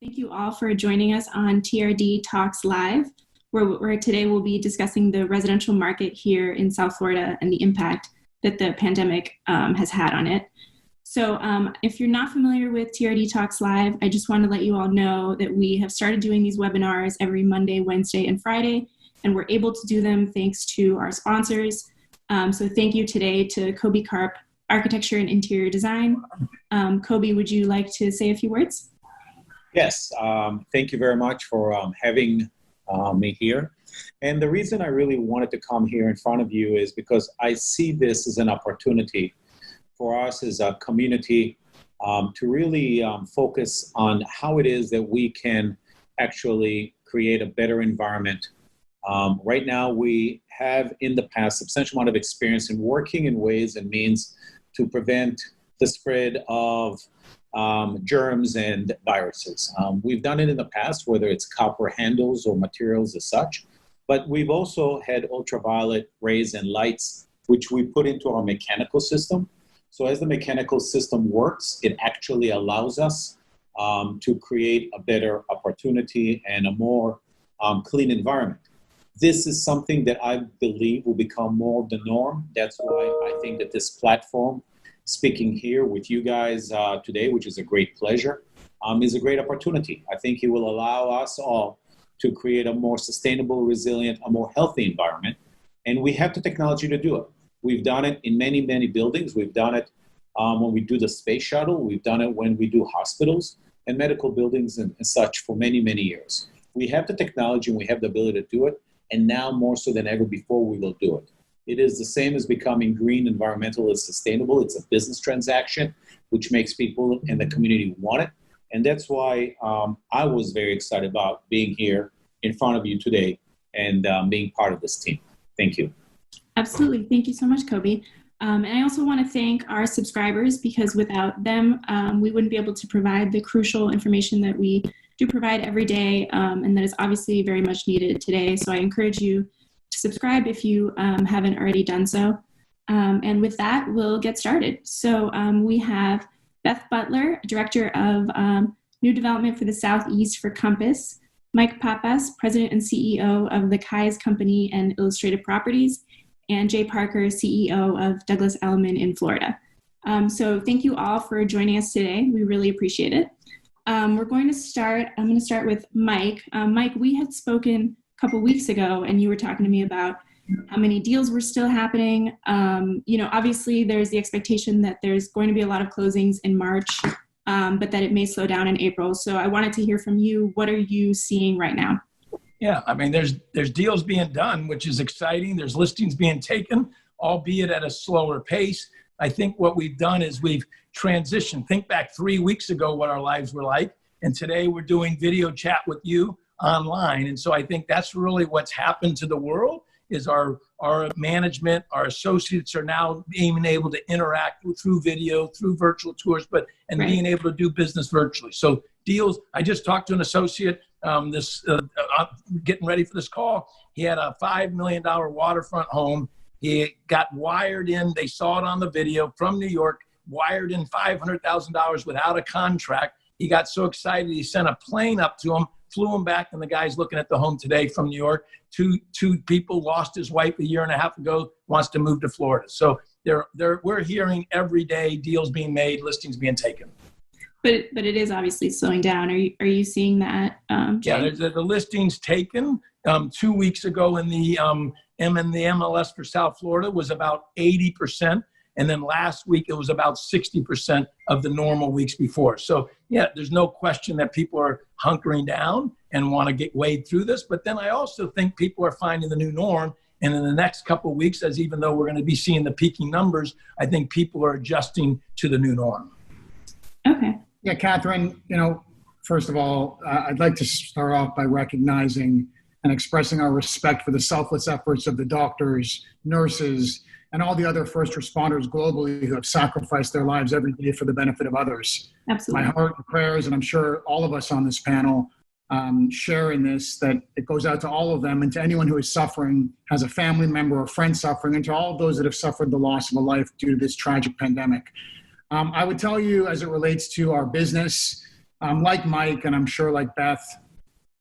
Thank you all for joining us on TRD Talks Live, where today we'll be discussing the residential market here in South Florida and the impact that the pandemic has had on it. So if you're not familiar with TRD Talks Live, I just want to let you all know that we have started doing these webinars every Monday, Wednesday, and Friday, and we're able to do them thanks to our sponsors. So thank you today to Kobe Karp, Architecture and Interior Design. Kobe, would you like to say a few words? Yes, thank you very much for having me here. And the reason I really wanted to come here in front of you is because I see this as an opportunity for us as a community to really focus on how it is that we can actually create a better environment. Right now, we have in the past substantial amount of experience in working in ways and means to prevent the spread of germs and viruses. We've done it in the past, whether it's copper handles or materials as such, but we've also had ultraviolet rays and lights, which we put into our mechanical system. So as the mechanical system works, it actually allows us to create a better opportunity and a more clean environment. This is something that I believe will become more of the norm. That's why I think that this platform, speaking here with you guys today, which is a great pleasure, is a great opportunity. I think it will allow us all to create a more sustainable, resilient, a more healthy environment. And we have the technology to do it. We've done it in many, many buildings. We've done it when we do the space shuttle. We've done it when we do hospitals and medical buildings and such for many, many years. We have the technology and we have the ability to do it. And now more so than ever before, we will do it. It is the same as becoming green, environmental, and sustainable. It's a business transaction, which makes people in the community want it. And that's why I was very excited about being here in front of you today and being part of this team. Thank you. Absolutely. Thank you so much, Kobe. And I also want to thank our subscribers, because without them, we wouldn't be able to provide the crucial information that we do provide every day, and that is obviously very much needed today. So I encourage you to subscribe if you haven't already done so. And with that, we'll get started. So we have Beth Butler, Director of New Development for the Southeast for Compass, Mike Pappas, President and CEO of the Kai's Company and Illustrated Properties, and Jay Parker, CEO of Douglas Elliman in Florida. So thank you all for joining us today. We really appreciate it. I'm going to start with Mike. Mike, we had spoken a couple weeks ago, and you were talking to me about how many deals were still happening. Obviously there's the expectation that there's going to be a lot of closings in March, but that it may slow down in April. So I wanted to hear from you. What are you seeing right now? Yeah, I mean, there's deals being done, which is exciting. There's listings being taken, albeit at a slower pace. I think what we've done is we've transitioned. Think back 3 weeks ago what our lives were like, and today we're doing video chat with you online. And so I think that's really what's happened to the world is our management, our associates are now being able to interact through video, through virtual tours, and right, being able to do business virtually. So deals, I just talked to an associate getting ready for this call. He had a $5 million waterfront home. He got wired in, they saw it on the video from New York, wired in $500,000 without a contract. He got so excited, he sent a plane up to him, flew him back, and the guy's looking at the home today from New York. Two people lost his wife a year and a half ago, wants to move to Florida. So we're hearing every day deals being made, listings being taken. But it is obviously slowing down. Are you seeing that? Yeah, there's the listings taken 2 weeks ago in the MLS for South Florida was about 80%. And then last week, it was about 60% of the normal weeks before. So yeah, there's no question that people are hunkering down and want to get wade through this. But then I also think people are finding the new norm. And in the next couple of weeks, as even though we're going to be seeing the peaking numbers, I think people are adjusting to the new norm. Okay. Yeah, Catherine, first of all, I'd like to start off by recognizing and expressing our respect for the selfless efforts of the doctors, nurses, and all the other first responders globally who have sacrificed their lives every day for the benefit of others. Absolutely. My heart and prayers, and I'm sure all of us on this panel share in this, that it goes out to all of them and to anyone who is suffering, has a family member or friend suffering, and to all of those that have suffered the loss of a life due to this tragic pandemic. I would tell you, as it relates to our business, Like Mike, and I'm sure like Beth,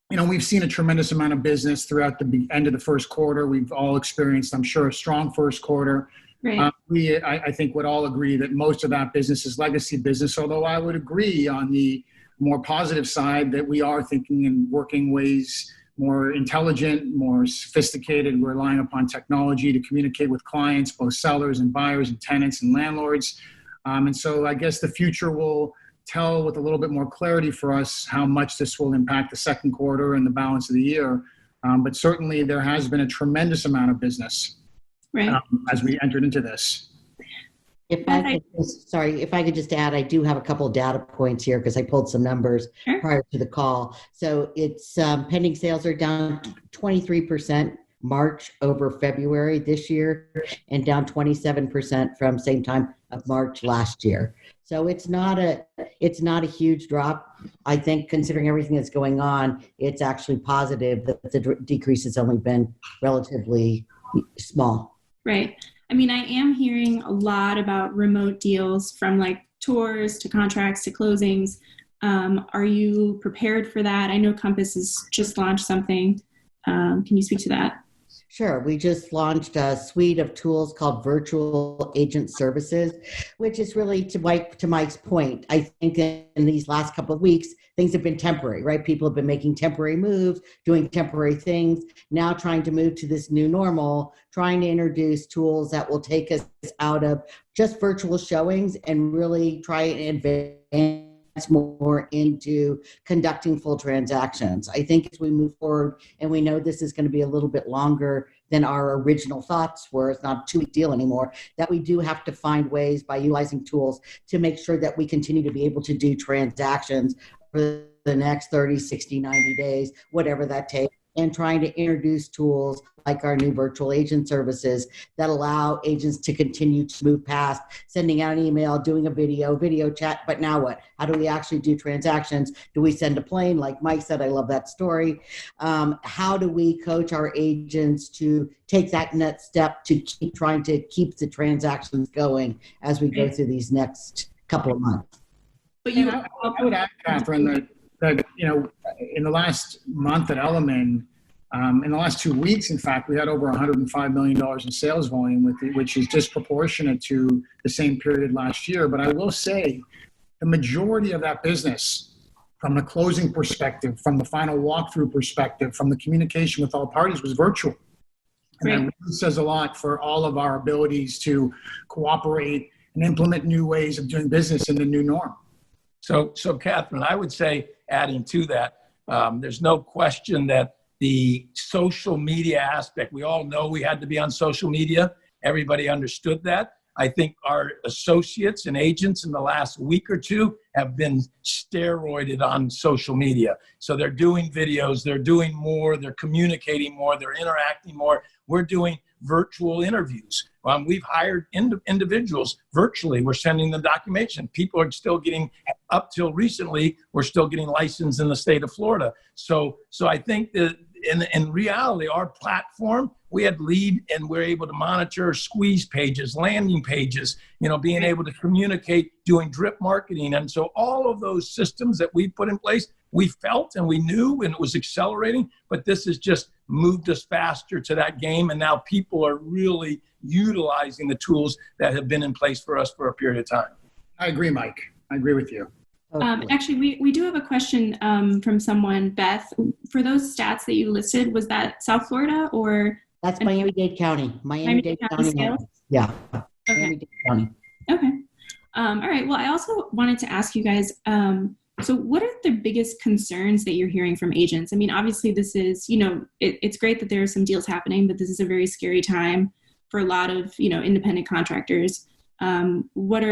we've seen a tremendous amount of business throughout the end of the first quarter. We've all experienced, I'm sure, a strong first quarter. Right. I think would all agree that most of that business is legacy business, although I would agree on the more positive side that we are thinking and working ways more intelligent, more sophisticated, relying upon technology to communicate with clients, both sellers and buyers and tenants and landlords. And so I guess the future will tell with a little bit more clarity for us how much this will impact the second quarter and the balance of the year. But certainly there has been a tremendous amount of business as we entered into this. If I could just add, I do have a couple of data points here because I pulled some numbers prior to the call. So it's pending sales are down 23% March over February this year, and down 27% from same time of March last year. So it's not a huge drop. I think considering everything that's going on, it's actually positive that the decrease has only been relatively small. Right. I mean, I am hearing a lot about remote deals, from like tours to contracts to closings. Are you prepared for that? I know Compass has just launched something. Can you speak to that? Sure. We just launched a suite of tools called Virtual Agent Services, which is really to Mike's point. I think in these last couple of weeks, things have been temporary, right? People have been making temporary moves, doing temporary things, now trying to move to this new normal, trying to introduce tools that will take us out of just virtual showings and really try and advance more into conducting full transactions. I think as we move forward, and we know this is going to be a little bit longer than our original thoughts were, it's not a 2-week deal anymore, that we do have to find ways by utilizing tools to make sure that we continue to be able to do transactions for the next 30, 60, 90 days, whatever that takes, and trying to introduce tools like our new virtual agent services that allow agents to continue to move past sending out an email, doing a video chat. But now what? How do we actually do transactions? Do we send a plane? Like Mike said, I love that story. How do we coach our agents to take that next step to keep trying to keep the transactions going as we go through these next couple of months? But I would add, Catherine, that in the last month at Elliman, in the last 2 weeks, in fact, we had over $105 million in sales volume, which is disproportionate to the same period last year. But I will say the majority of that business, from the closing perspective, from the final walkthrough perspective, from the communication with all parties, was virtual. And that really says a lot for all of our abilities to cooperate and implement new ways of doing business in the new norm. So Catherine, I would say, adding to that, there's no question that the social media aspect, we all know we had to be on social media. Everybody understood that. I think our associates and agents in the last week or two have been steroided on social media. So they're doing videos, they're doing more, they're communicating more, they're interacting more. We're doing virtual interviews. We've hired individuals virtually. We're sending them documentation. People are still getting, up till recently, we're still getting licensed in the state of Florida. So I think that in reality, our platform, we had lead and we're able to monitor squeeze pages, landing pages, being able to communicate, doing drip marketing. And so all of those systems that we put in place, we felt and we knew, and it was accelerating, but this has just moved us faster to that game. And now people are really utilizing the tools that have been in place for us for a period of time. I agree, Mike. I agree with you. Actually, we do have a question from someone, Beth. For those stats that you listed, was that South Florida or? That's Miami-Dade County. Miami-Dade County. Yeah. Okay. Miami-Dade County. Okay. All right. Well, I also wanted to ask you guys, so what are the biggest concerns that you're hearing from agents? I mean, obviously this is, it's great that there are some deals happening, but this is a very scary time for a lot of, independent contractors. What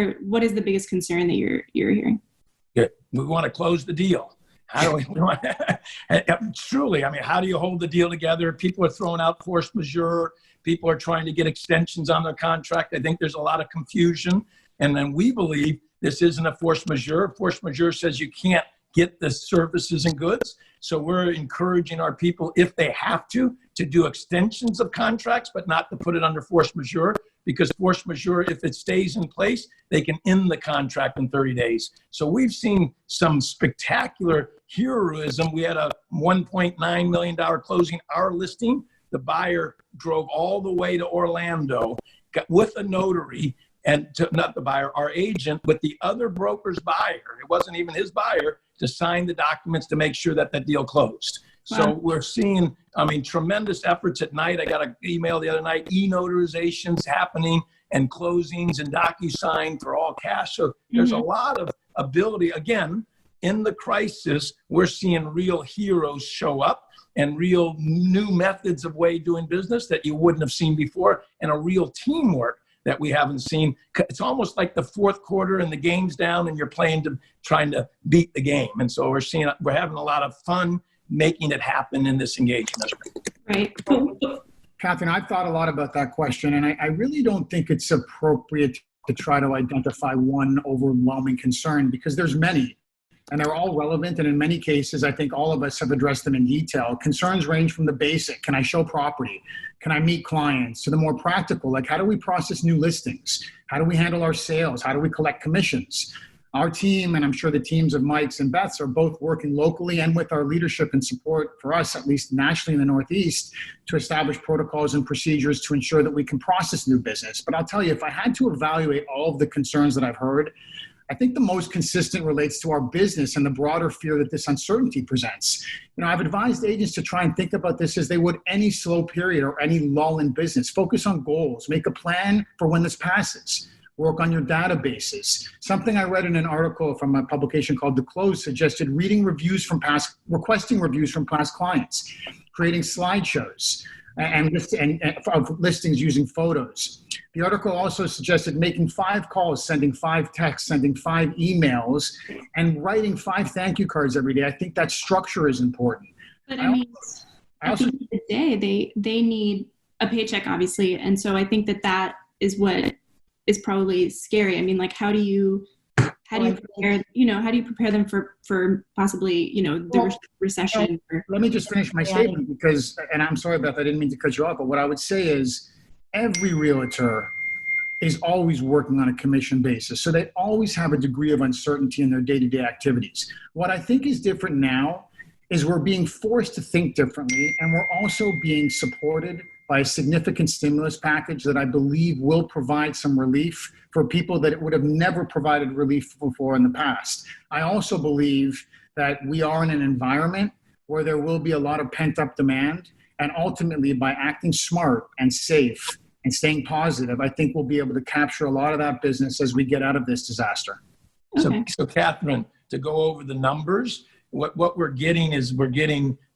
is the biggest concern that you're hearing? Yeah, we want to close the deal. How do we truly, how do you hold the deal together? People are throwing out force majeure. People are trying to get extensions on their contract. I think there's a lot of confusion. And then we believe this isn't a force majeure. Force majeure says you can't get the services and goods. So we're encouraging our people, if they have to do extensions of contracts, but not to put it under force majeure. because force majeure, if it stays in place, they can end the contract in 30 days. So we've seen some spectacular heroism. We had a $1.9 million closing our listing. The buyer drove all the way to Orlando with a notary, and not the buyer, our agent, with the other broker's buyer. It wasn't even his buyer, to sign the documents to make sure that that deal closed. Wow. So we're seeing, tremendous efforts at night. I got an email the other night, e-notarizations happening and closings and DocuSign for all cash. So there's a lot of ability. Again, in the crisis, we're seeing real heroes show up and real new methods of way doing business that you wouldn't have seen before, and a real teamwork that we haven't seen. It's almost like the fourth quarter and the game's down and you're trying to beat the game. And so we're having a lot of fun making it happen in this engagement. Right. Catherine, I've thought a lot about that question, and I really don't think it's appropriate to try to identify one overwhelming concern, because there's many, and they're all relevant. And in many cases, I think all of us have addressed them in detail. Concerns range from the basic, can I show property? Can I meet clients? To the more practical, like how do we process new listings? How do we handle our sales? How do we collect commissions? Our team, and I'm sure the teams of Mike's and Beth's, are both working locally and with our leadership and support for us, at least nationally in the Northeast, to establish protocols and procedures to ensure that we can process new business. But I'll tell you, if I had to evaluate all of the concerns that I've heard, I think the most consistent relates to our business and the broader fear that this uncertainty presents. I've advised agents to try and think about this as they would any slow period or any lull in business. Focus on goals, make a plan for when this passes. Work on your databases. Something I read in an article from a publication called The Close suggested requesting reviews from past clients, creating slideshows, and of listings using photos. The article also suggested making 5 calls, sending 5 texts, sending 5 emails, and writing 5 thank you cards every day. I think that structure is important. But at the end of the day, they need a paycheck, obviously. And so I think that is what is probably scary. How do you prepare them for possibly, the recession? Let me just finish my statement, because, and I'm sorry, Beth, I didn't mean to cut you off, but what I would say is every realtor is always working on a commission basis. So they always have a degree of uncertainty in their day-to-day activities. What I think is different now is we're being forced to think differently, and we're also being supported by a significant stimulus package that I believe will provide some relief for people that it would have never provided relief for in the past. I also believe that we are in an environment where there will be a lot of pent-up demand, and ultimately by acting smart and safe and staying positive, I think we'll be able to capture a lot of that business as we get out of this disaster. Okay. So Catherine, to go over the numbers, what we're getting is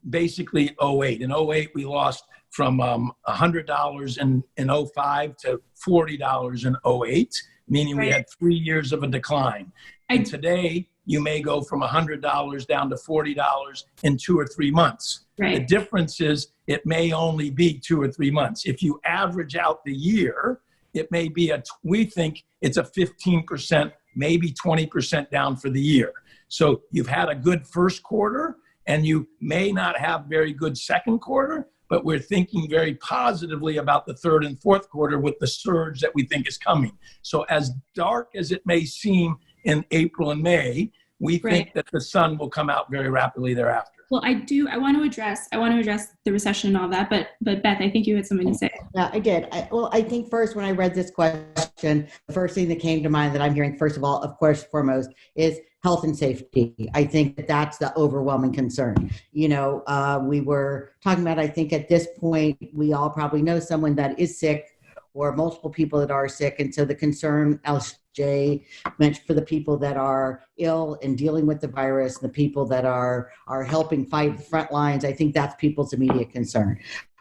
basically 08. In 08, we lost from $100 in 05 to $40 in 08, meaning we had 3 years of a decline. And today, you may go from $100 down to $40 in 2 or 3 months. Right. The difference is it may only be 2 or 3 months. If you average out the year, it may be we think it's a 15%, maybe 20% down for the year. So you've had a good first quarter, and you may not have very good second quarter, but we're thinking very positively about the third and fourth quarter with the surge that we think is coming. So as dark as it may seem in April and May, we think that the sun will come out very rapidly thereafter. Well, I want to address the recession and all that, but Beth, I think you had something to say. Yeah, I did. I think first, when I read this question, the first thing that came to mind that I'm hearing, first of all, of course, foremost, is health and safety. I think that's the overwhelming concern. We were talking about, I think at this point, we all probably know someone that is sick or multiple people that are sick. And so the concern, LJ mentioned, for the people that are ill and dealing with the virus, the people that are helping fight the front lines, I think that's people's immediate concern.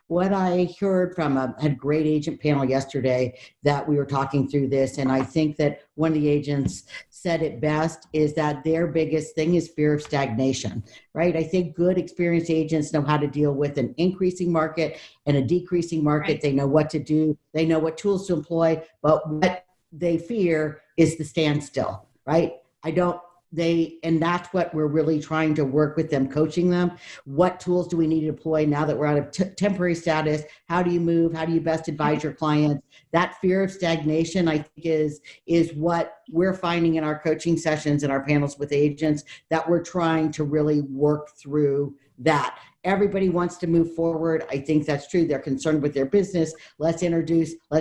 What I heard from had a great agent panel yesterday that we were talking through this, and I think that one of the agents said it best, is that their biggest thing is fear of stagnation, right? I think good, experienced agents know how to deal with an increasing market and a decreasing market. Right. They know what to do. They know what tools to employ, but what they fear is the standstill, right? and that's what we're really trying to work with them, coaching them. What tools do we need to deploy now that we're out of temporary status? How do you move? How do you best advise your clients? That fear of stagnation, I think, is what we're finding in our coaching sessions and our panels with agents, that we're trying to really work through that. Everybody wants to move forward. I think that's true. They're concerned with their business. Let's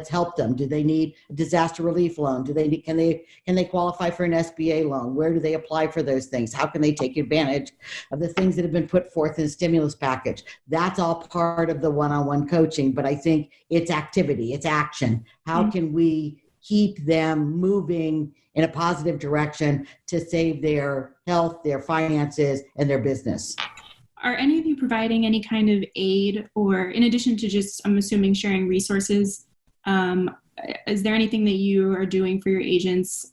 help them. Do they need a disaster relief loan? Can they qualify for an SBA loan? Where do they apply for those things? How can they take advantage of the things that have been put forth in the stimulus package? That's all part of the one-on-one coaching, but I think it's activity, it's action. How can we keep them moving in a positive direction to save their health, their finances, and their business? Are any of you providing any kind of aid, or in addition to just, I'm assuming, sharing resources, is there anything that you are doing for your agents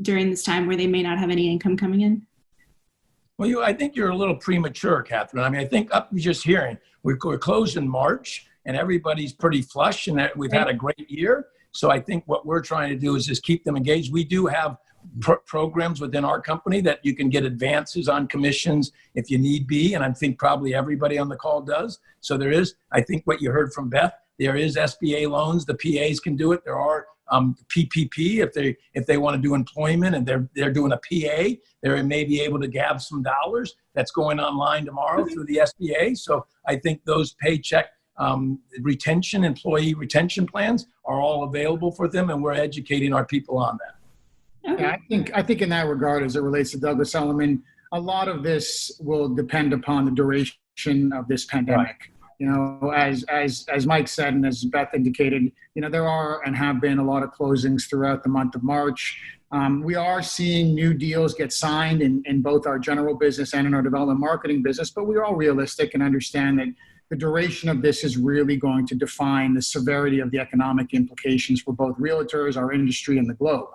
during this time where they may not have any income coming in? Well, I think you're a little premature, Catherine. I mean, I think just hearing, we're closed in March and everybody's pretty flush and that we've had a great year. So I think what we're trying to do is just keep them engaged. We do have programs within our company that you can get advances on commissions if you need be, and I think probably everybody on the call does. So there is, I think what you heard from Beth, there is SBA loans. The PAs can do it. There are PPP if they want to do employment and they're doing a PA, they may be able to have some dollars. That's going online tomorrow through the SBA. So I think those paycheck employee retention plans are all available for them, and we're educating our people on that. Okay. Yeah, I think in that regard, as it relates to Douglas Elliman, a lot of this will depend upon the duration of this pandemic. Right. You know, as Mike said, and as Beth indicated, you know, there are and have been a lot of closings throughout the month of March. We are seeing new deals get signed in both our general business and in our development marketing business, but we're all realistic and understand that the duration of this is really going to define the severity of the economic implications for both realtors, our industry, and the globe.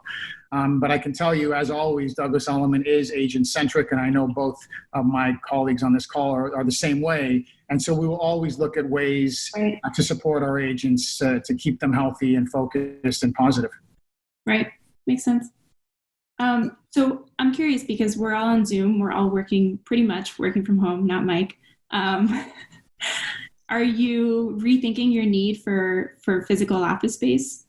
But I can tell you, as always, Douglas Elliman is agent-centric, and I know both of my colleagues on this call are the same way. And so we will always look at ways to support our agents to keep them healthy and focused and positive. Right. Makes sense. So I'm curious, because we're all on Zoom. We're all pretty much working from home, not Mike. Are you rethinking your need for physical office space?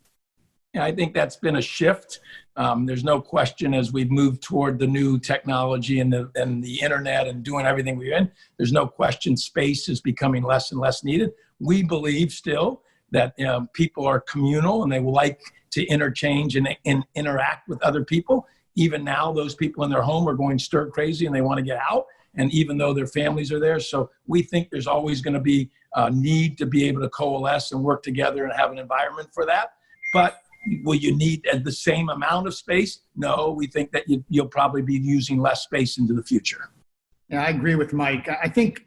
Yeah, I think that's been a shift. There's no question, as we've moved toward the new technology and the internet and doing everything we're in, there's no question space is becoming less and less needed. We believe still that people are communal and they will like to interchange and interact with other people. Even now, those people in their home are going stir crazy and they want to get out. And even though their families are there, so we think there's always going to be a need to be able to coalesce and work together and have an environment for that. But will you need the same amount of space? No, we think that you'll probably be using less space into the future. Yeah, I agree with Mike. I think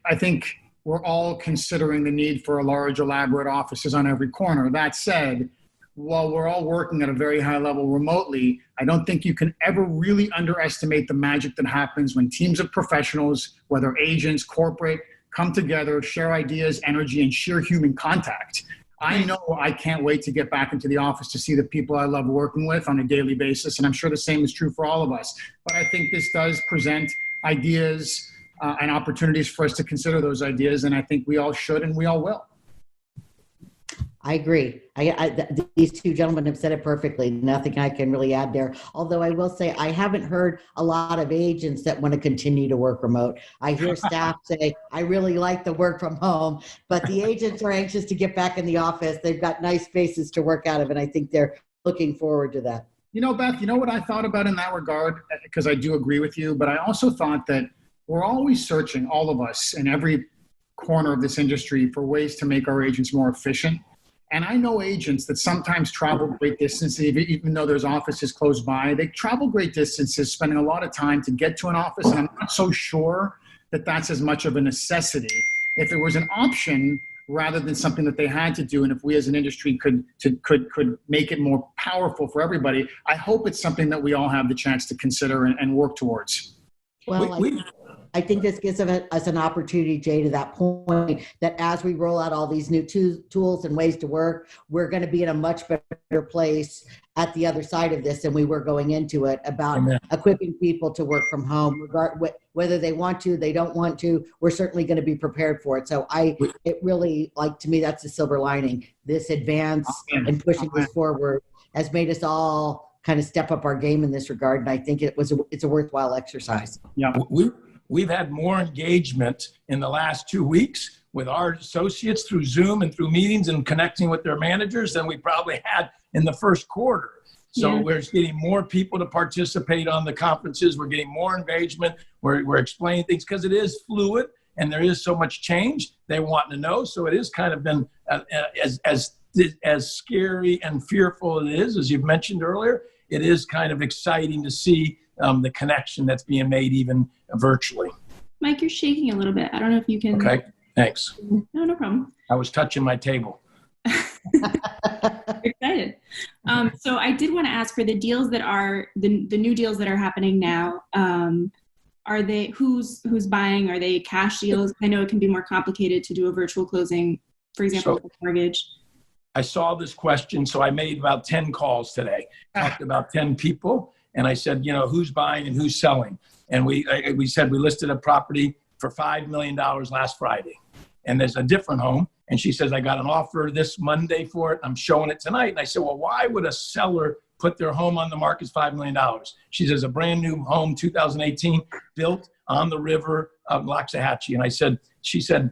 we're all considering the need for large, elaborate offices on every corner. That said, while we're all working at a very high level remotely, I don't think you can ever really underestimate the magic that happens when teams of professionals, whether agents, corporate, come together, share ideas, energy, and sheer human contact. I know I can't wait to get back into the office to see the people I love working with on a daily basis, and I'm sure the same is true for all of us. But I think this does present ideas and opportunities for us to consider those ideas, and I think we all should and we all will. I agree. These two gentlemen have said it perfectly. Nothing I can really add there. Although I will say I haven't heard a lot of agents that want to continue to work remote. I hear staff say, I really like the work from home, but the agents are anxious to get back in the office. They've got nice spaces to work out of, and I think they're looking forward to that. You know, Beth, you know what I thought about in that regard? Because I do agree with you, but I also thought that we're always searching, all of us in every corner of this industry, for ways to make our agents more efficient. And I know agents that sometimes travel great distances, even though there's offices close by. They travel great distances, spending a lot of time to get to an office. And I'm not so sure that that's as much of a necessity. If it was an option rather than something that they had to do, and if we as an industry could make it more powerful for everybody, I hope it's something that we all have the chance to consider and work towards. Well, I think this gives us an opportunity, Jay, to that point, that as we roll out all these new tools and ways to work, we're going to be in a much better place at the other side of this than we were going into it, about equipping people to work from home, whether they want to, they don't want to. We're certainly going to be prepared for it. So it really, like, to me, that's the silver lining. This advance and pushing this forward has made us all kind of step up our game in this regard. And I think it's a worthwhile exercise. Yeah. We've had more engagement in the last 2 weeks with our associates through Zoom and through meetings and connecting with their managers than we probably had in the first quarter. So we're getting more people to participate on the conferences. We're getting more engagement. We're explaining things because it is fluid and there is so much change. They want to know. So it is kind of been as scary and fearful it is, as you've mentioned earlier. It is kind of exciting to see the connection that's being made even virtually. Mike, you're shaking a little bit. I don't know if you can. Okay, thanks. No problem. I was touching my table. Excited. So I did want to ask, for the deals that are the new deals that are happening now, are they who's buying? Are they cash deals? I know it can be more complicated to do a virtual closing, for example, with a mortgage. I saw this question, so I made about 10 calls today, talked to about 10 people, and I said, who's buying and who's selling? And we said we listed a property for $5 million last Friday, and there's a different home. And she says, I got an offer this Monday for it. I'm showing it tonight. And I said, well, why would a seller put their home on the market as $5 million? She says, a brand new home, 2018, built on the river of Loxahatchee. And she said,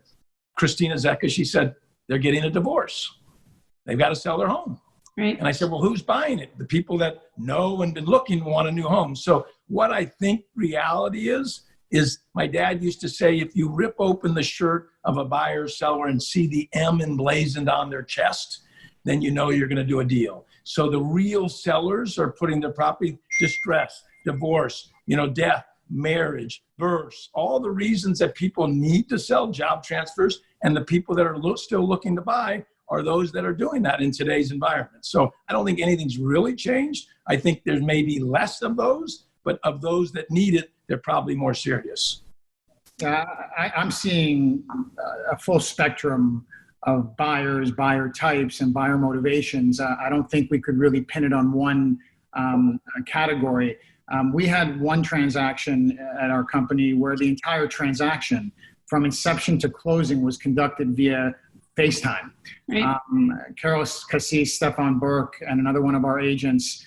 Christina Zecca, she said, they're getting a divorce. They've got to sell their home. Right. And I said, well, who's buying it? The people that know and been looking want a new home. So what I think reality is my dad used to say, if you rip open the shirt of a buyer or seller and see the M emblazoned on their chest, then you know you're going to do a deal. So the real sellers are putting their property, distress, divorce, death, marriage, birth, all the reasons that people need to sell, job transfers, and the people that are still looking to buy are those that are doing that in today's environment. So I don't think anything's really changed. I think there's maybe less of those, but of those that need it, they're probably more serious. I'm seeing a full spectrum of buyers, buyer types, and buyer motivations. I don't think we could really pin it on one category. We had one transaction at our company where the entire transaction from inception to closing was conducted via FaceTime. Right. Carol Cassis, Stefan Burke, and another one of our agents,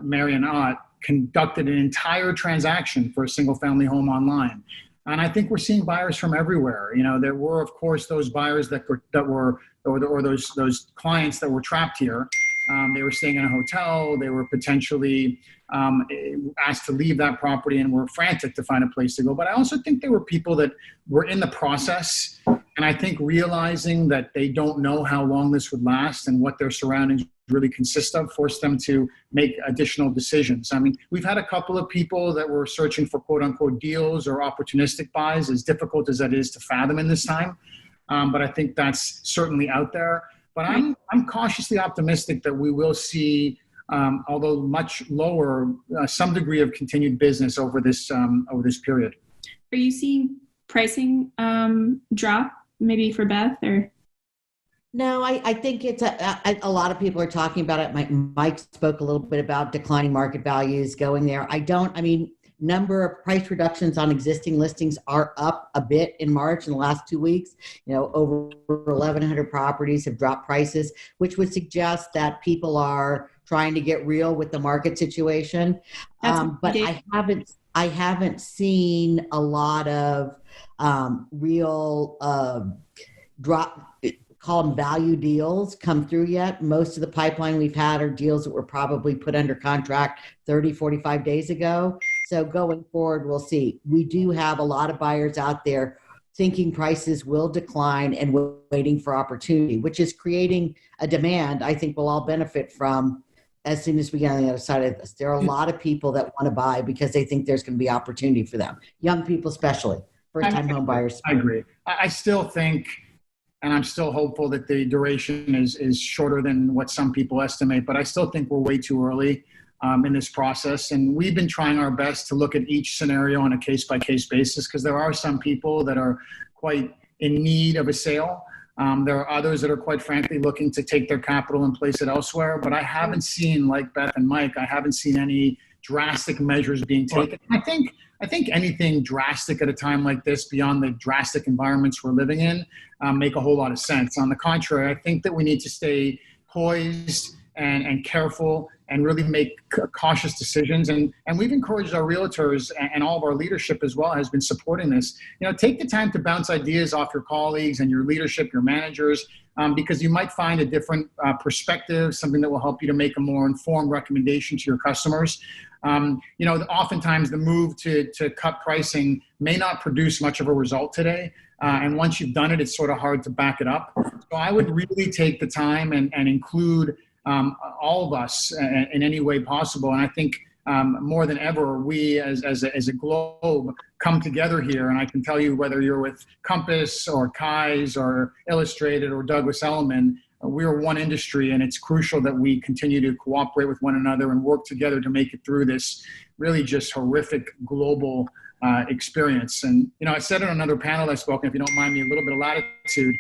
Marion Ott, conducted an entire transaction for a single family home online. And I think we're seeing buyers from everywhere. There were, of course, those buyers that were those clients that were trapped here. They were staying in a hotel. They were potentially asked to leave that property and were frantic to find a place to go. But I also think there were people that were in the process, and I think realizing that they don't know how long this would last and what their surroundings really consist of forced them to make additional decisions. I mean, we've had a couple of people that were searching for quote unquote deals or opportunistic buys, as difficult as that is to fathom in this time. But I think that's certainly out there. But I'm cautiously optimistic that we will see, although much lower, some degree of continued business over this period. Are you seeing pricing drop, maybe for Beth, or? No, I think it's a lot of people are talking about it. Mike spoke a little bit about declining market values going there. Number of price reductions on existing listings are up a bit in March in the last 2 weeks. Over 1,100 properties have dropped prices, which would suggest that people are trying to get real with the market situation. But I haven't seen a lot of real call them value deals come through yet. Most of the pipeline we've had are deals that were probably put under contract 30, 45 days ago. So going forward, we'll see. We do have a lot of buyers out there thinking prices will decline and waiting for opportunity, which is creating a demand I think we'll all benefit from as soon as we get on the other side of this. There are a lot of people that want to buy because they think there's going to be opportunity for them. Young people especially, first-time home buyers. I agree. I still think, and I'm still hopeful that the duration is shorter than what some people estimate, but I still think we're way too early. in this process. And we've been trying our best to look at each scenario on a case-by-case basis, because there are some people that are quite in need of a sale. There are others that are quite frankly looking to take their capital and place it elsewhere. But I haven't seen, like Beth and Mike, I haven't seen any drastic measures being taken. I think anything drastic at a time like this, beyond the drastic environments we're living in, make a whole lot of sense. On the contrary, I think that we need to stay poised and careful and really make cautious decisions. And we've encouraged our realtors, and all of our leadership as well has been supporting this. Take the time to bounce ideas off your colleagues and your leadership, your managers, because you might find a different perspective, something that will help you to make a more informed recommendation to your customers. Oftentimes the move to cut pricing may not produce much of a result today. And once you've done it, it's sort of hard to back it up. So I would really take the time and include all of us in any way possible. And I think more than ever, we as a globe come together here. And I can tell you, whether you're with Compass or Kai's or Illustrated or Douglas Elliman, we're one industry, and it's crucial that we continue to cooperate with one another and work together to make it through this really just horrific global experience. And, I said on another panel I spoke, and if you don't mind me a little bit of latitude,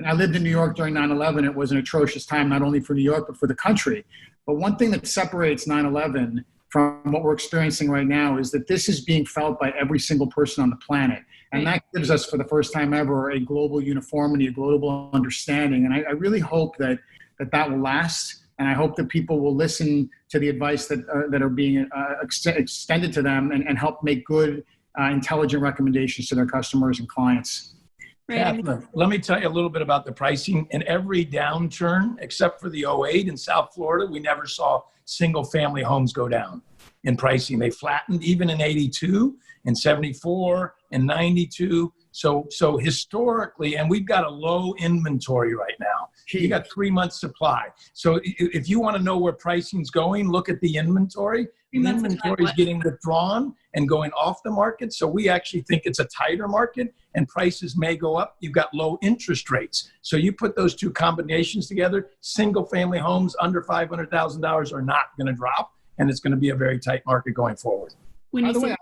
I lived in New York during 9/11. It was an atrocious time, not only for New York, but for the country. But one thing that separates 9/11 from what we're experiencing right now is that this is being felt by every single person on the planet. And that gives us, for the first time ever, a global uniformity, a global understanding. And I really hope that will last. And I hope that people will listen to the advice that are being extended to them and help make good, intelligent recommendations to their customers and clients. Catherine, let me tell you a little bit about the pricing. In every downturn, except for the 2008 in South Florida, we never saw single family homes go down in pricing. They flattened even in 82, in 74, and 92. So historically, and we've got a low inventory right now. You got 3 months supply. So if you want to know where pricing's going, look at the inventory. The inventory is getting withdrawn and going off the market. So we actually think it's a tighter market, and prices may go up. You've got low interest rates. So you put those two combinations together, single family homes under $500,000 are not going to drop, and it's going to be a very tight market going forward. By the way,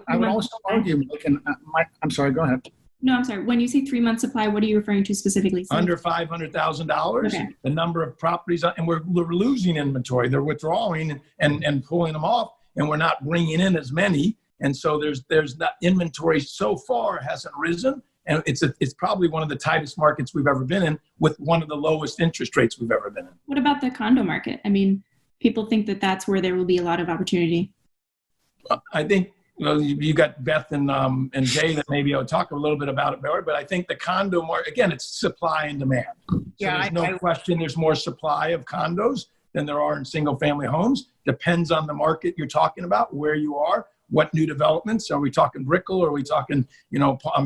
I would also argue, Mike, I'm sorry, go ahead. No, I'm sorry. When you say 3 month supply, what are you referring to specifically? Under $500,000, okay. The number of properties, and we're losing inventory. They're withdrawing and pulling them off, and we're not bringing in as many. And so there's not, inventory so far hasn't risen, and it's probably one of the tightest markets we've ever been in, with one of the lowest interest rates we've ever been in. What about the condo market? I mean, people think that that's where there will be a lot of opportunity. I think you got Beth and Jay that maybe I'll talk a little bit about it, but I think the condo market, again, it's supply and demand. So there's no question there's more supply of condos than there are in single family homes. Depends on the market you're talking about, where you are, what new developments. Are we talking Brickell, or are we talking,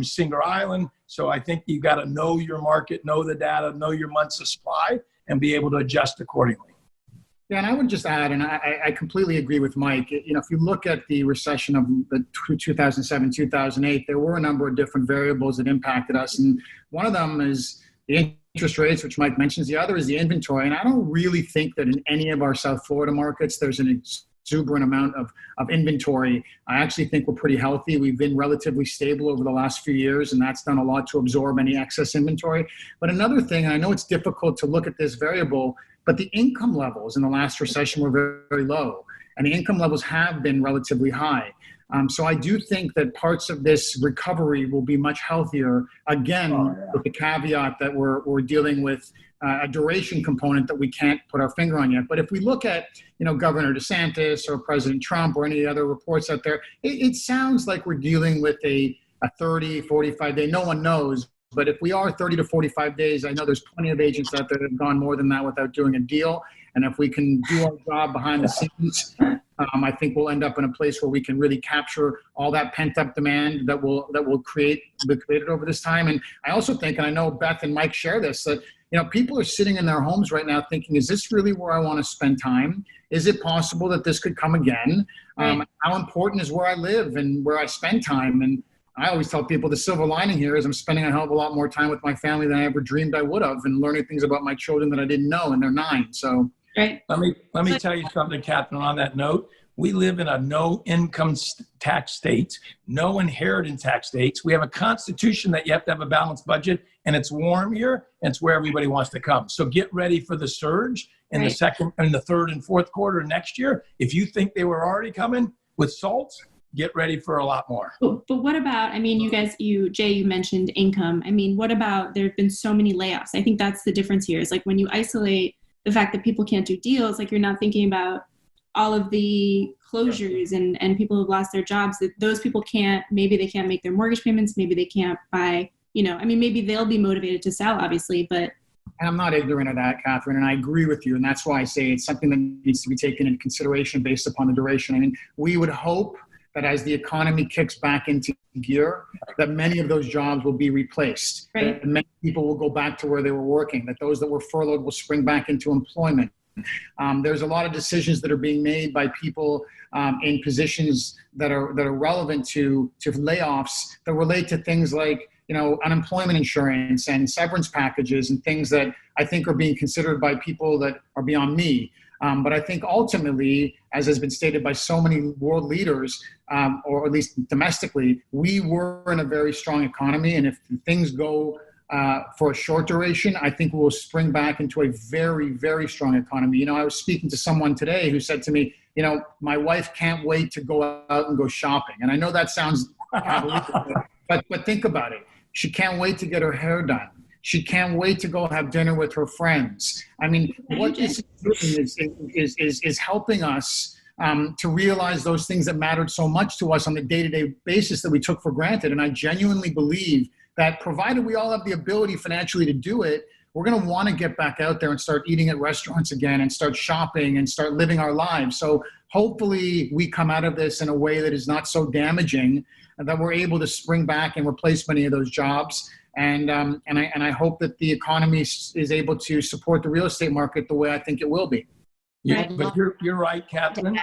Singer Island? So I think you got to know your market, know the data, know your months of supply, and be able to adjust accordingly. Yeah, and I would just add, and I completely agree with Mike, if you look at the recession of the 2007, 2008, there were a number of different variables that impacted us. And one of them is the interest rates, which Mike mentions. The other is the inventory. And I don't really think that in any of our South Florida markets, there's an exuberant amount of inventory. I actually think we're pretty healthy. We've been relatively stable over the last few years, and that's done a lot to absorb any excess inventory. But another thing, and I know it's difficult to look at this variable, but the income levels in the last recession were very, very low, and the income levels have been relatively high. So I do think that parts of this recovery will be much healthier, again, with the caveat that we're dealing with a duration component that we can't put our finger on yet. But if we look at, Governor DeSantis or President Trump or any other reports out there, it sounds like we're dealing with a 30, 45 day, no one knows. But if we are 30 to 45 days, I know there's plenty of agents out there that have gone more than that without doing a deal. And if we can do our job behind the scenes, I think we'll end up in a place where we can really capture all that pent up demand that will be created over this time. And I also think, and I know Beth and Mike share this, that people are sitting in their homes right now thinking, is this really where I want to spend time? Is it possible that this could come again? How important is where I live and where I spend time? And I always tell people the silver lining here is I'm spending a hell of a lot more time with my family than I ever dreamed I would have, and learning things about my children that I didn't know, and they're 9. So Right. Let me tell you something, Catherine, on that note. We live in a no income tax state, no inheritance tax states. We have a constitution that you have to have a balanced budget, and it's warm here, and it's where everybody wants to come. So get ready for the surge in the second and the third and fourth quarter next year. If you think they were already coming with salt, get ready for a lot more. But what about, I mean, Jay, you mentioned income. I mean, what about, there have been so many layoffs. I think that's the difference here, is like when you isolate the fact that people can't do deals, like you're not thinking about all of the closures and people who've lost their jobs, that those people maybe they can't make their mortgage payments, maybe they can't buy, I mean, maybe they'll be motivated to sell, obviously, but. And I'm not ignorant of that, Catherine, and I agree with you. And that's why I say it's something that needs to be taken into consideration based upon the duration. I mean, we would hope that as the economy kicks back into gear, that many of those jobs will be replaced. Right. That many people will go back to where they were working, that those that were furloughed will spring back into employment. There's a lot of decisions that are being made by people in positions that are relevant to layoffs that relate to things like unemployment insurance and severance packages and things that I think are being considered by people that are beyond me. But I think ultimately, as has been stated by so many world leaders, or at least domestically, we were in a very strong economy. And if things go for a short duration, I think we'll spring back into a very, very strong economy. I was speaking to someone today who said to me, my wife can't wait to go out and go shopping. And I know that sounds but think about it. She can't wait to get her hair done. She can't wait to go have dinner with her friends. I mean, what this is doing is helping us to realize those things that mattered so much to us on the day-to-day basis that we took for granted. And I genuinely believe that provided we all have the ability financially to do it, we're going to want to get back out there and start eating at restaurants again and start shopping and start living our lives. So hopefully we come out of this in a way that is not so damaging and that we're able to spring back and replace many of those jobs. And I hope that the economy is able to support the real estate market the way I think it will be. Yeah, but you're right, Catherine.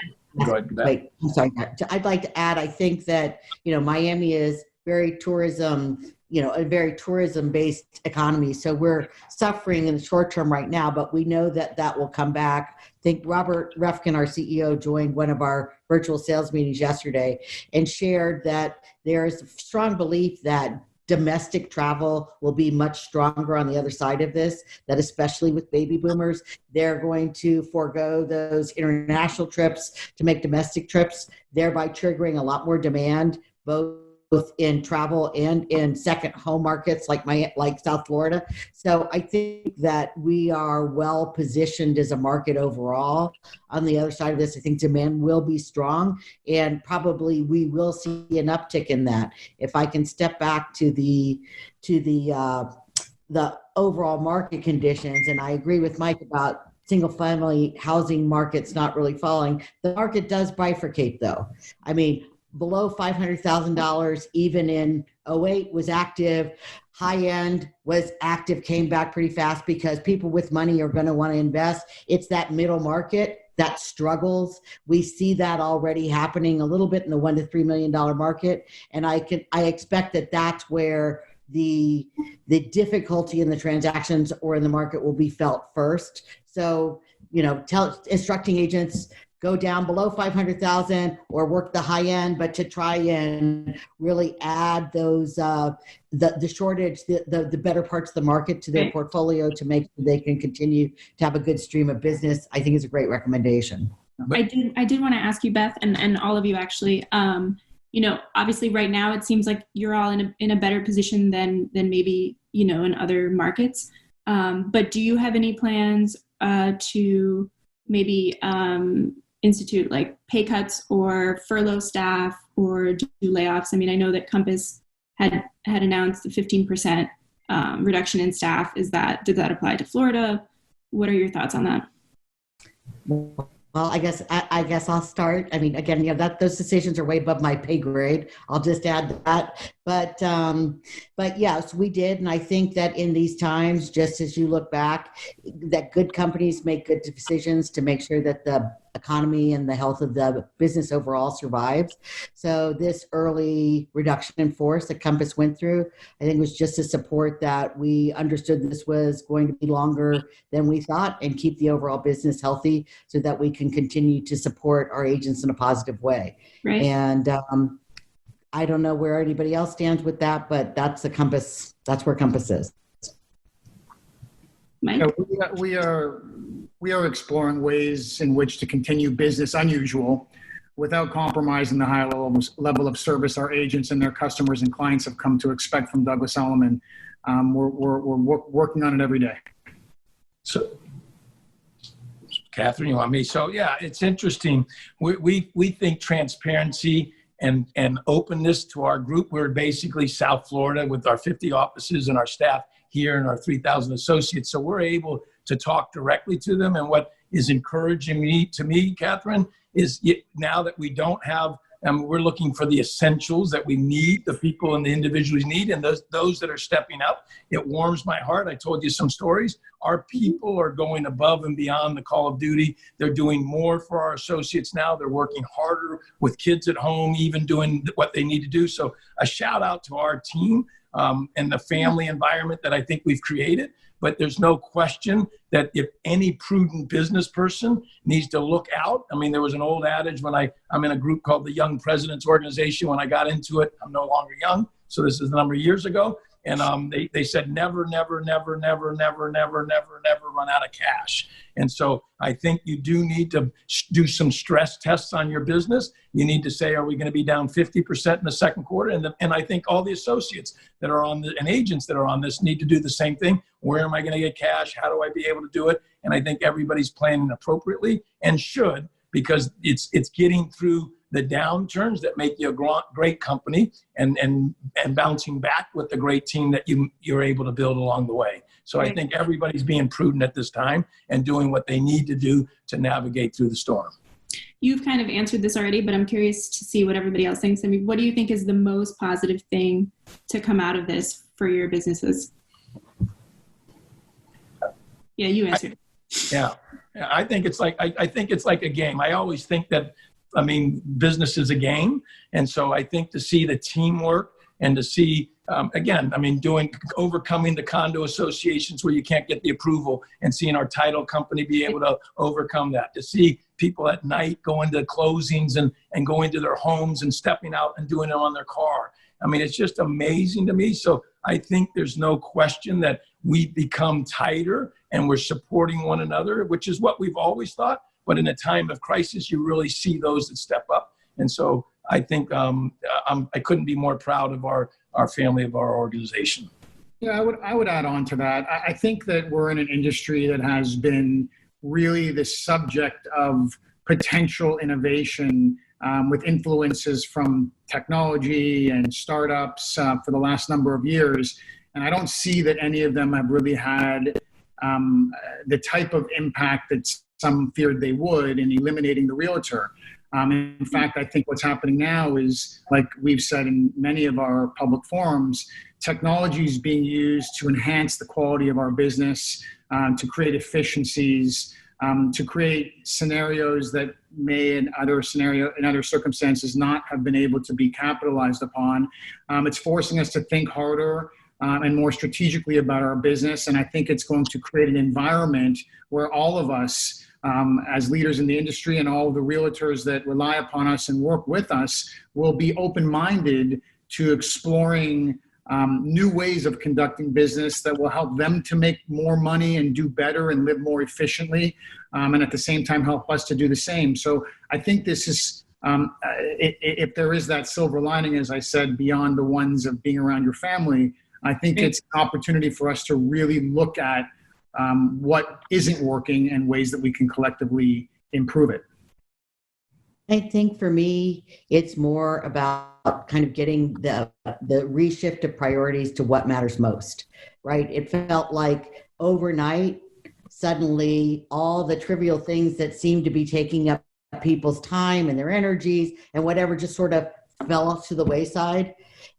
Go ahead, Beth. Wait, I'm sorry. I'd like to add, I think that, Miami is very tourism, a very tourism-based economy. So we're suffering in the short term right now, but we know that will come back. I think Robert Refkin, our CEO, joined one of our virtual sales meetings yesterday and shared that there is a strong belief that domestic travel will be much stronger on the other side of this, that especially with baby boomers, they're going to forego those international trips to make domestic trips, thereby triggering a lot more demand, both in travel and in second home markets like South Florida. So I think that we are well positioned as a market overall. On the other side of this, I think demand will be strong, and probably we will see an uptick in that. If I can step back to the overall market conditions, and I agree with Mike about single family housing markets not really falling. The market does bifurcate though. I mean, below $500,000, even in 08 was active. High end was active, came back pretty fast because people with money are going to want to invest. It's that middle market that struggles. We see that already happening a little bit in the $1 to $3 million market. And I expect that that's where the difficulty in the transactions or in the market will be felt first. So, instructing agents, go down below 500,000 or work the high end, but to try and really add those, the shortage, the better parts of the market to their portfolio to make sure they can continue to have a good stream of business, I think is a great recommendation. I did want to ask you, Beth, and all of you actually, obviously right now it seems like you're all in a better position than maybe, in other markets. But do you have any plans to maybe institute like pay cuts or furlough staff or do layoffs? I mean, I know that Compass had announced a 15% reduction in staff. Did that apply to Florida? What are your thoughts on that? Well, I guess I'll start. I mean, again, those decisions are way above my pay grade. I'll just add that. But yes, we did. And I think that in these times, just as you look back, that good companies make good decisions to make sure that the economy and the health of the business overall survives. So this early reduction in force that Compass went through, I think was just to support that we understood this was going to be longer than we thought and keep the overall business healthy so that we can continue to support our agents in a positive way. Right. And I don't know where anybody else stands with that, but that's the Compass. That's where Compass is. Mike? We are exploring ways in which to continue business unusual without compromising the high level of service our agents and their customers and clients have come to expect from Douglas Elliman. We're working on it every day. So, Catherine, you want me? So, yeah, it's interesting. We think transparency and openness to our group. We're basically South Florida with our 50 offices and our staff here and our 3,000 associates. So we're able to talk directly to them. And what is encouraging to me, Catherine, is now that we don't have, we're looking for the essentials that we need, the people and the individuals need, and those that are stepping up. It warms my heart. I told you some stories. Our people are going above and beyond the call of duty. They're doing more for our associates now. They're working harder with kids at home, even doing what they need to do. So a shout out to our team and the family environment that I think we've created. But there's no question that if any prudent business person needs to look out, I mean, there was an old adage when I'm in a group called the Young Presidents Organization. When I got into it, I'm no longer young. So this is a number of years ago. And they said, never, never, never, never, never, never, never, never run out of cash. And so I think you do need to do some stress tests on your business. You need to say, are we going to be down 50% in the second quarter? And I think all the associates that are on and agents that are on this need to do the same thing. Where am I going to get cash? How do I be able to do it? And I think everybody's planning appropriately and should, because it's getting through the downturns that make you a great company and bouncing back with the great team that you're able to build along the way. So I think everybody's being prudent at this time and doing what they need to do to navigate through the storm. You've kind of answered this already, but I'm curious to see what everybody else thinks. I mean, what do you think is the most positive thing to come out of this for your businesses? Yeah, you answered. Yeah, I think it's like a game. I always think that, I mean, business is a game. And so I think to see the teamwork and to see, again, I mean, overcoming the condo associations where you can't get the approval and seeing our title company be able to overcome that, to see people at night going to closings and going to their homes and stepping out and doing it on their car. I mean, it's just amazing to me. So I think there's no question that we've become tighter and we're supporting one another, which is what we've always thought. But in a time of crisis, you really see those that step up. And so I think I couldn't be more proud of our family, of our organization. Yeah, I would add on to that. I think that we're in an industry that has been really the subject of potential innovation with influences from technology and startups for the last number of years. And I don't see that any of them have really had the type of impact that some feared they would in eliminating the realtor. In fact, I think what's happening now is, like we've said in many of our public forums, technology is being used to enhance the quality of our business, to create efficiencies, to create scenarios that may in other circumstances not have been able to be capitalized upon. It's forcing us to think harder and more strategically about our business. And I think it's going to create an environment where all of us, as leaders in the industry and all of the realtors that rely upon us and work with us, will be open-minded to exploring new ways of conducting business that will help them to make more money and do better and live more efficiently, and at the same time help us to do the same. So I think this is, if there is that silver lining, as I said, beyond the ones of being around your family, I think it's an opportunity for us to really look at what isn't working and ways that we can collectively improve it. I think for me, it's more about kind of getting the reshift of priorities to what matters most, right? It felt like overnight, suddenly all the trivial things that seemed to be taking up people's time and their energies and whatever just sort of fell off to the wayside.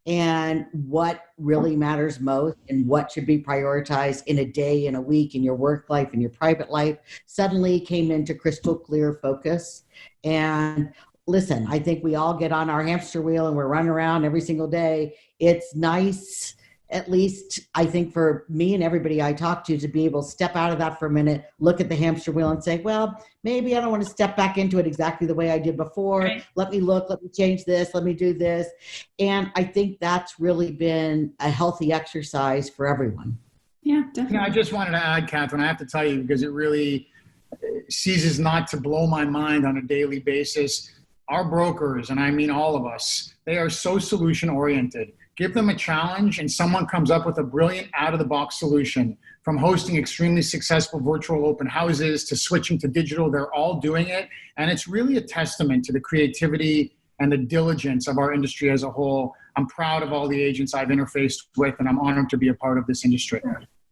and what really matters most and what should be prioritized in a day, in a week, in your work life, in your private life, suddenly came into crystal clear focus. And listen, I think we all get on our hamster wheel and we're running around every single day. It's nice, at least I think for me and everybody I talk to be able to step out of that for a minute, look at the hamster wheel and say, well, maybe I don't want to step back into it exactly the way I did before. Right. Let me look, let me change this, let me do this. And I think that's really been a healthy exercise for everyone. Yeah, definitely. I just wanted to add, Catherine, I have to tell you, because it really ceases not to blow my mind on a daily basis. Our brokers, and I mean all of us, they are so solution oriented. Give them a challenge and someone comes up with a brilliant out-of-the-box solution. From hosting extremely successful virtual open houses to switching to digital, they're all doing it. And it's really a testament to the creativity and the diligence of our industry as a whole. I'm proud of all the agents I've interfaced with, and I'm honored to be a part of this industry.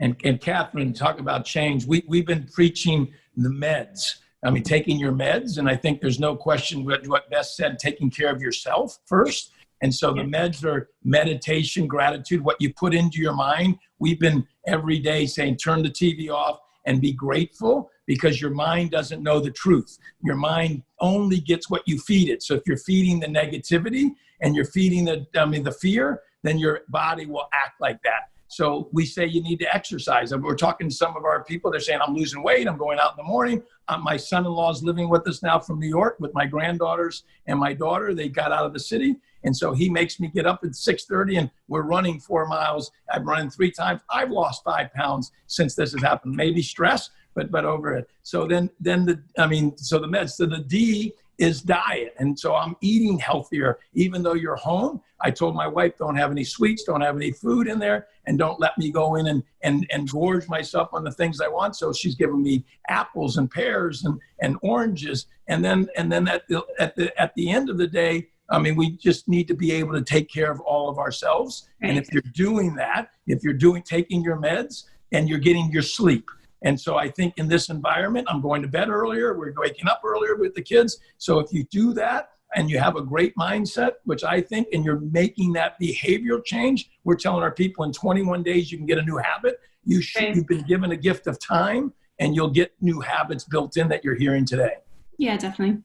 And Catherine, talk about change. We've been preaching the meds. I mean, taking your meds, and I think there's no question what Beth said, taking care of yourself first. And so the meds are meditation, gratitude, what you put into your mind. We've been every day saying, turn the TV off and be grateful, because your mind doesn't know the truth. Your mind only gets what you feed it. So if you're feeding the negativity and you're feeding the fear, then your body will act like that. So we say you need to exercise. And we're talking to some of our people. They're saying, I'm losing weight. I'm going out in the morning. My son-in-law is living with us now from New York with my granddaughters and my daughter. They got out of the city. And so he makes me get up at 6:30 and we're running 4 miles. I'm running 3 times. I've lost 5 pounds since this has happened. Maybe stress, but over it. So the meds. So the D is diet. And so I'm eating healthier, even though you're home. I told my wife, don't have any sweets, don't have any food in there, and don't let me go in and gorge myself on the things I want. So she's giving me apples and pears and oranges. And then at the end of the day, I mean, we just need to be able to take care of all of ourselves. Right. And if you're doing that, if you're taking your meds and you're getting your sleep. And so I think in this environment, I'm going to bed earlier. We're waking up earlier with the kids. So if you do that and you have a great mindset, which I think, and you're making that behavioral change, we're telling our people in 21 days, you can get a new habit. You've been given a gift of time and you'll get new habits built in that you're hearing today. Yeah, definitely.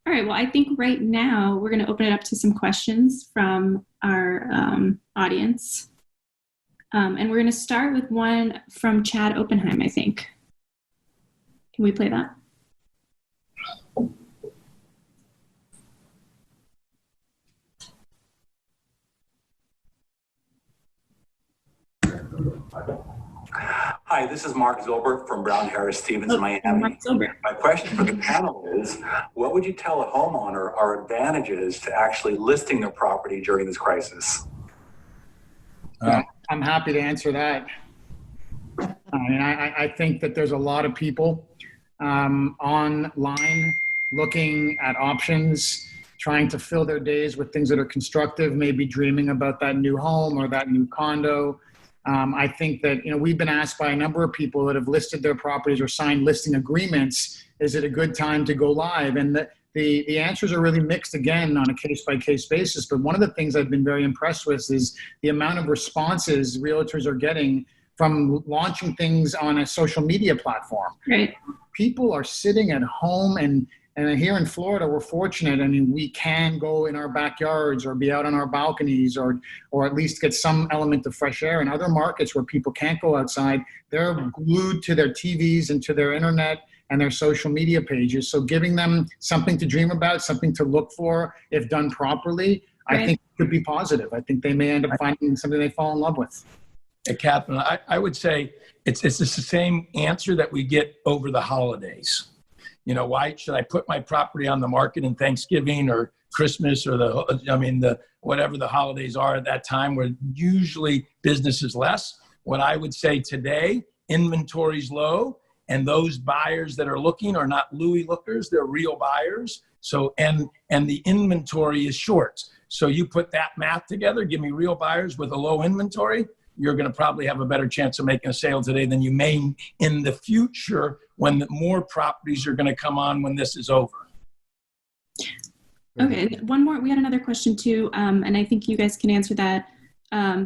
All right. Well, I think right now we're going to open it up to some questions from our audience. And we're going to start with one from Chad Oppenheim, I think. Can we play that? Hi, this is Mark Zilbert from Brown Harris Stevens, Miami. Mark Zilbert. My question for the panel is, what would you tell a homeowner are advantages to actually listing their property during this crisis? I'm happy to answer that. I think that there's a lot of people online looking at options, trying to fill their days with things that are constructive, maybe dreaming about that new home or that new condo. I think that, we've been asked by a number of people that have listed their properties or signed listing agreements, is it a good time to go live? And the answers are really mixed again on a case-by-case basis. But one of the things I've been very impressed with is the amount of responses realtors are getting from launching things on a social media platform. Right. People are sitting at home, and here in Florida, we're fortunate. I mean, we can go in our backyards or be out on our balconies or at least get some element of fresh air. In other markets where people can't go outside, they're glued to their TVs and to their internet and their social media pages. So giving them something to dream about, something to look for, if done properly, right, I think could be positive. I think they may end up finding something they fall in love with. Hey, Catherine, I would say it's the same answer that we get over the holidays. Why should I put my property on the market in Thanksgiving or Christmas or whatever the holidays are at that time, where usually business is less? What I would say today, inventory's low, and those buyers that are looking are not Louis lookers, they're real buyers. So, and the inventory is short. So you put that math together, give me real buyers with a low inventory, you're going to probably have a better chance of making a sale today than you may in the future when more properties are going to come on when this is over. Okay, and one more. We had another question too, and I think you guys can answer that.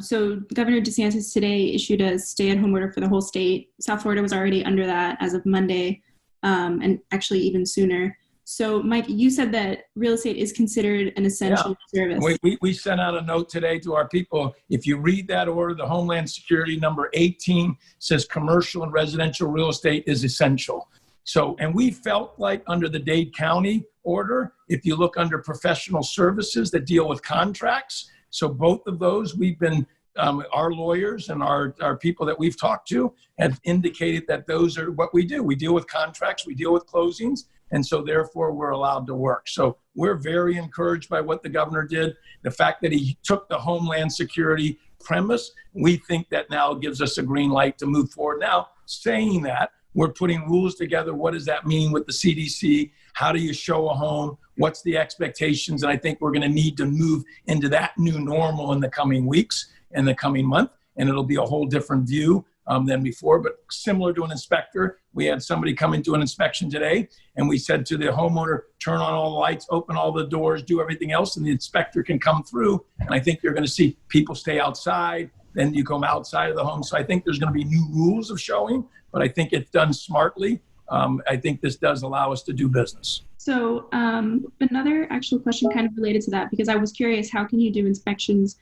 So Governor DeSantis today issued a stay-at-home order for the whole state. South Florida was already under that as of Monday, and actually even sooner. So Mike, you said that real estate is considered an essential service. We sent out a note today to our people. If you read that order, the Homeland Security number 18 says commercial and residential real estate is essential. So, and we felt like under the Dade County order, if you look under professional services that deal with contracts, so both of those, we've been, our lawyers and our people that we've talked to have indicated that those are what we do. We deal with contracts, we deal with closings, and so therefore we're allowed to work. So we're very encouraged by what the governor did. The fact that he took the Homeland Security premise, we think that now gives us a green light to move forward. Now, saying that, we're putting rules together. What does that mean with the CDC? How do you show a home? What's the expectations? And I think we're going to need to move into that new normal in the coming weeks and the coming month. And it'll be a whole different view than before. But similar to an inspector, we had somebody come into an inspection today, and we said to the homeowner, turn on all the lights, open all the doors, do everything else, and the inspector can come through. And I think you're going to see people stay outside. Then you come outside of the home. So I think there's going to be new rules of showing, but I think it's done smartly. I think this does allow us to do business. So another actual question kind of related to that, because I was curious, how can you do inspections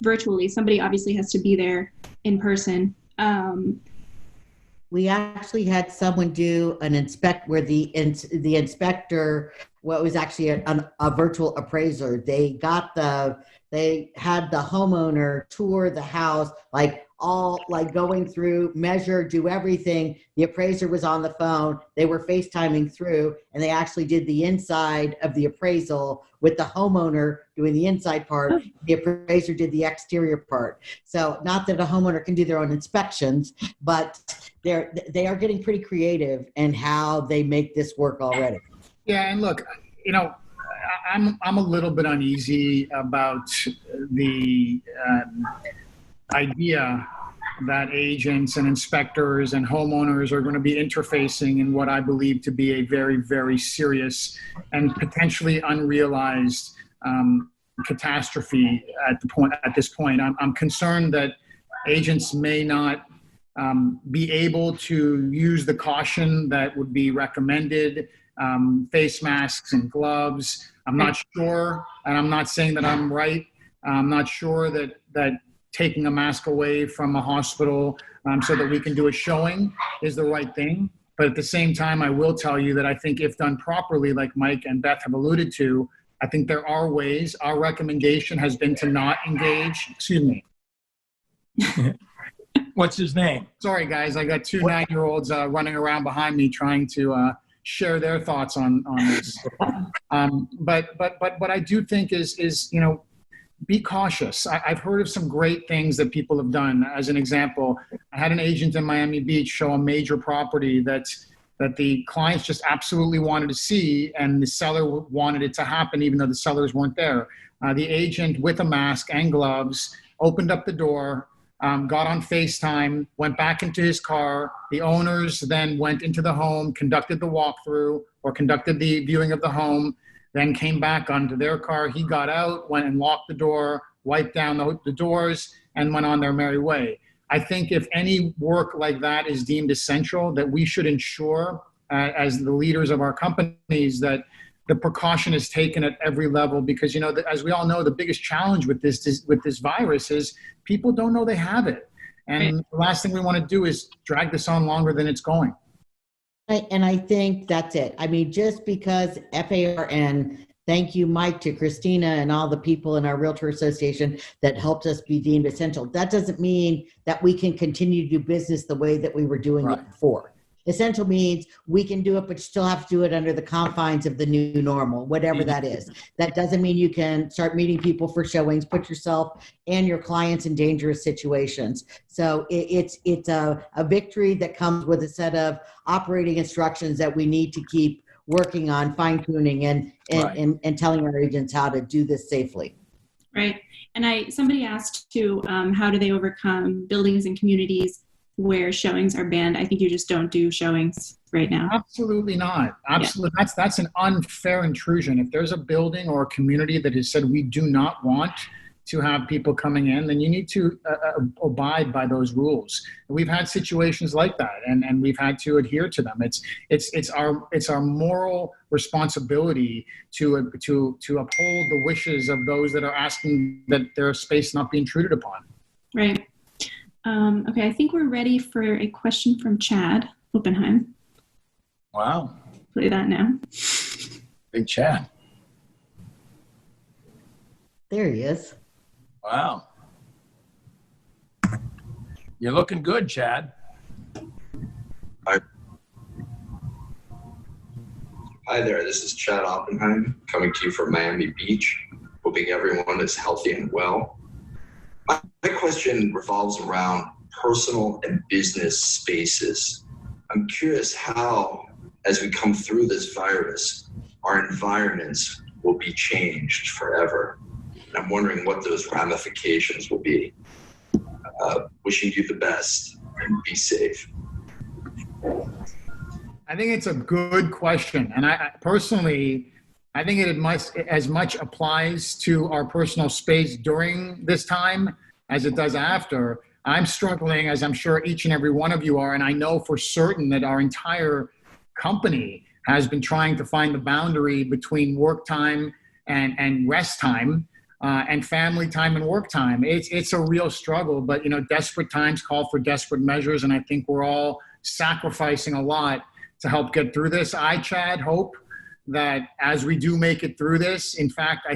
virtually? Somebody obviously has to be there in person. We actually had someone do an inspect where the inspector, what was actually a virtual appraiser. They had the homeowner tour the house, going through, measure, do everything. The appraiser was on the phone. They were FaceTiming through, and they actually did the inside of the appraisal with the homeowner doing the inside part. The appraiser did the exterior part. So not that a homeowner can do their own inspections, but they are getting pretty creative in how they make this work already. Yeah, and look, I'm a little bit uneasy about the idea that agents and inspectors and homeowners are going to be interfacing in what I believe to be a very, very serious and potentially unrealized catastrophe at this point. I'm concerned that agents may not be able to use the caution that would be recommended, face masks and gloves. I'm not sure, and I'm not saying that I'm right. I'm not sure that taking a mask away from a hospital so that we can do a showing is the right thing. But at the same time, I will tell you that I think if done properly, like Mike and Beth have alluded to, I think there are ways. Our recommendation has been to not engage. Excuse me. What's his name? Sorry, guys. I got two 9-year-olds running around behind me trying to share their thoughts on this. But what I do think is be cautious. I've heard of some great things that people have done. As an example, I had an agent in Miami Beach show a major property that the clients just absolutely wanted to see, and the seller wanted it to happen even though the sellers weren't there. The agent, with a mask and gloves, opened up the door, got on FaceTime, went back into his car. The owners then went into the home, conducted the walkthrough or conducted the viewing of the home, then came back onto their car. He got out, went and locked the door, wiped down the doors, and went on their merry way. I think if any work like that is deemed essential, that we should ensure as the leaders of our companies that the precaution is taken at every level, because, as we all know, the biggest challenge with this virus is people don't know they have it. And the last thing we want to do is drag this on longer than it's going. And I think that's it. I mean, just because FARN, thank you, Mike, to Christina and all the people in our Realtor Association that helped us be deemed essential. That doesn't mean that we can continue to do business the way that we were doing it before. Essential means we can do it, but you still have to do it under the confines of the new normal, whatever that is. That doesn't mean you can start meeting people for showings, put yourself and your clients in dangerous situations. So it's a victory that comes with a set of operating instructions that we need to keep working on, fine-tuning and telling our agents how to do this safely. Right. And somebody asked too, how do they overcome buildings and communities where showings are banned? I think you just don't do showings right now. Absolutely not. Absolutely. Yeah. That's an unfair intrusion. If there's a building or a community that has said we do not want to have people coming in, then you need to abide by those rules. We've had situations like that, and we've had to adhere to them. It's our moral responsibility to uphold the wishes of those that are asking that their space not be intruded upon. Right. Okay, I think we're ready for a question from Chad Oppenheim. Wow. Play that now. Big Chad. There he is. Wow. You're looking good, Chad. Hi there, this is Chad Oppenheim coming to you from Miami Beach, hoping everyone is healthy and well. My question revolves around personal and business spaces. I'm curious how, as we come through this virus, our environments will be changed forever. And I'm wondering what those ramifications will be. Wishing you the best and be safe. I think it's a good question. And I personally, I think it must as much applies to our personal space during this time as it does after. I'm struggling, as I'm sure each and every one of you are, and I know for certain that our entire company has been trying to find the boundary between work time and rest time, and family time and work time. It's a real struggle, but desperate times call for desperate measures, and I think we're all sacrificing a lot to help get through this. Chad, hope that as we do make it through this, in fact,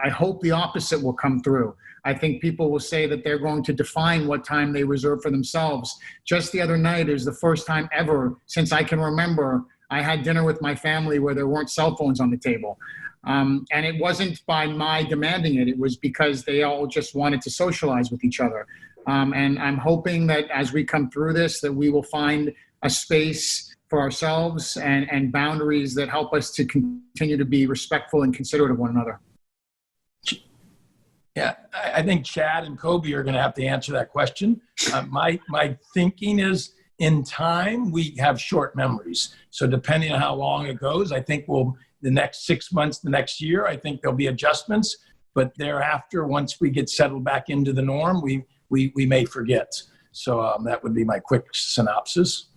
I hope the opposite will come through. I think people will say that they're going to define what time they reserve for themselves. Just the other night is the first time ever since I can remember I had dinner with my family where there weren't cell phones on the table. And it wasn't by my demanding it. It was because they all just wanted to socialize with each other. And I'm hoping that as we come through this, that we will find a space for ourselves and boundaries that help us to continue to be respectful and considerate of one another. Yeah, I think Chad and Kobe are going to have to answer that question. My thinking is, in time, we have short memories. So depending on how long it goes, I think the next 6 months, the next year, I think there'll be adjustments. But thereafter, once we get settled back into the norm, we may forget. So that would be my quick synopsis.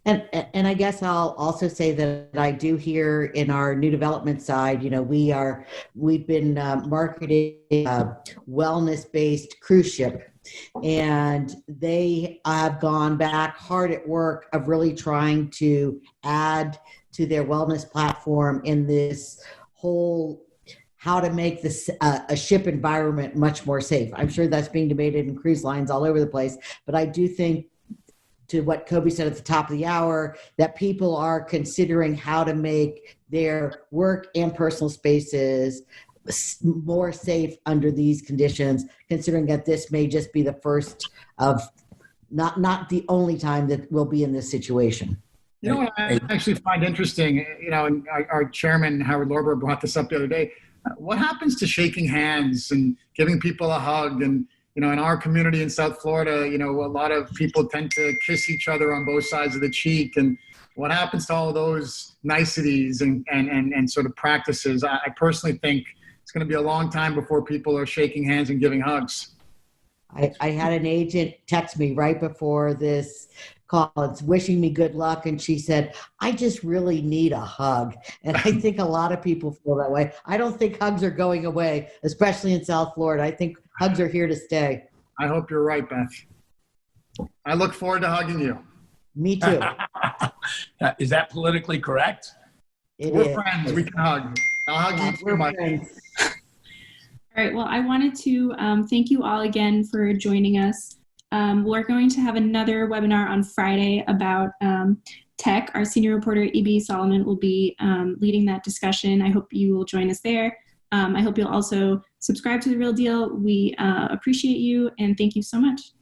And I guess I'll also say that I do hear in our new development side, we've been marketing a wellness-based cruise ship, and they have gone back hard at work of really trying to add to their wellness platform in this whole how to make this a ship environment much more safe. I'm sure that's being debated in cruise lines all over the place, but I do think, to what Kobe said at the top of the hour, that people are considering how to make their work and personal spaces more safe under these conditions, considering that this may just be the first of not the only time that we'll be in this situation. You know what I actually find interesting, and our chairman, Howard Lorber, brought this up the other day. What happens to shaking hands and giving people a hug? And in our community in South Florida, a lot of people tend to kiss each other on both sides of the cheek. And what happens to all of those niceties and sort of practices? I personally think it's going to be a long time before people are shaking hands and giving hugs. I had an agent text me right before this call. It's wishing me good luck. And she said, I just really need a hug. And I think a lot of people feel that way. I don't think hugs are going away, especially in South Florida. I think hugs are here to stay. I hope you're right, Beth. I look forward to hugging you. Me too. Is that politically correct? We're friends. We can hug. I'll hug you too, Mike. All right. Well, I wanted to thank you all again for joining us. We're going to have another webinar on Friday about tech. Our senior reporter, E.B. Solomon, will be leading that discussion. I hope you will join us there. I hope you'll also subscribe to The Real Deal. We appreciate you, and thank you so much.